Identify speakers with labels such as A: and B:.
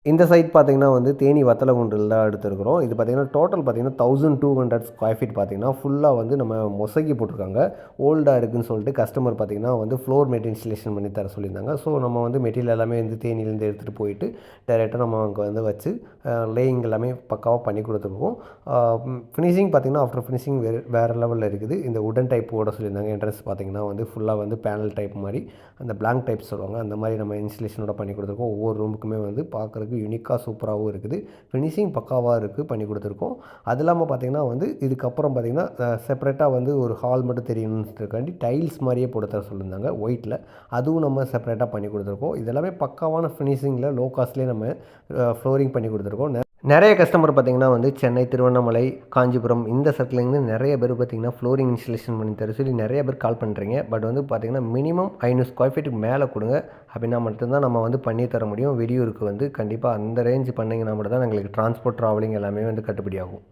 A: இந்த சைட் பார்த்தீங்கன்னா வந்து தேனி வத்தலகுண்டில் தான் எடுத்திருக்கிறோம். இது பார்த்தீங்கன்னா டோட்டல் பார்த்தீங்கன்னா 1200 ஸ்கொயர் ஃபீட் பார்த்தீங்கன்னா ஃபுல்லா வந்து நம்ம மொசைக்கு போட்டிருக்காங்க. ஓல்டா இருக்குன்னு சொல்லிட்டு கஸ்டமர் பார்த்தீங்கன்னா வந்து ஃப்ளோர் மேட் இன்ஸ்டலேஷன் பண்ணி தர சொல்லியிருந்தாங்க. ஸோ நம்ம வந்து மெட்டீரியல் எல்லாமே வந்து தேனியிலேருந்து எடுத்துகிட்டு போயிட்டு டைரெக்டாக நம்ம அங்கே வந்து வச்சு லேயிங் எல்லாமே பக்காவாக பண்ணி கொடுத்துருக்கோம். ஃபினிஷிங் பார்த்தீங்கன்னா ஆஃப்டர் ஃபினிஷிங் வேறு லெவலில் இருக்குது. இந்த உடன் டைப் போட சொல்லியிருந்தாங்க. என்ட்ரன்ஸ் பார்த்தீங்கன்னா வந்து ஃபுல்லாக வந்து பேனல் டைப் மாதிரி அந்த பிளாங்க் டைப் சொல்லுவாங்க. அந்த மாதிரி நம்ம இன்ஸ்டலேஷனோட பண்ணி கொடுத்துருக்கோம். ஒவ்வொரு ரூமுக்குமே வந்து பார்க்குறதுக்கு யூனிக்காக சூப்பராகவும் இருக்குது. ஃபினிஷிங் பக்காவாக இருக்குது பண்ணி கொடுத்துருக்கோம். அது இல்லாமல் பார்த்தீங்கன்னா வந்து இதுக்கப்புறம் பார்த்தீங்கன்னா செப்பரேட்டாக வந்து ஒரு ஹால் மட்டும் தெரியணுன்றதுக்காண்டி டைல்ஸ் மாதிரியே போட்டு தர சொல்லியிருந்தாங்க ஒயிட்டில். அதுவும் நம்ம செப்பரேட்டாக பண்ணி கொடுத்துருக்கோம். இதெல்லாமே பக்காவான ஃபினிஷிங்கில் லோ காஸ்ட்லேயே நம்ம ஃப்ளோரிங் பண்ணி கொடுத்துருக்கோம். நிறைய கஸ்டமர் பார்த்தீங்கன்னா வந்து சென்னை, திருவண்ணாமலை, காஞ்சிபுரம் இந்த சர்க்கிள்லேருந்து நிறைய பேர் பார்த்தீங்கன்னா ஃப்ளோரிங் இன்ஸ்டலேஷன் பண்ணி தர சொல்லி நிறைய பேர் கால் பண்ணுறீங்க. பட் வந்து பார்த்தீங்கன்னா மினிமம் 500 ஸ்கொயர் ஃபீட்டுக்கு மேலே கொடுங்க. அப்படின்னா மட்டும்தான் நம்ம வந்து பண்ணி தர முடியும். வெளியூருக்கு வந்து கண்டிப்பாக அந்த ரேஞ்ச் பண்ணிங்கன்னா மட்டும் தான் எங்களுக்கு டிரான்ஸ்போர்ட், ட்ராவலிங் எல்லாமே வந்து கட்டுப்படி ஆகும்.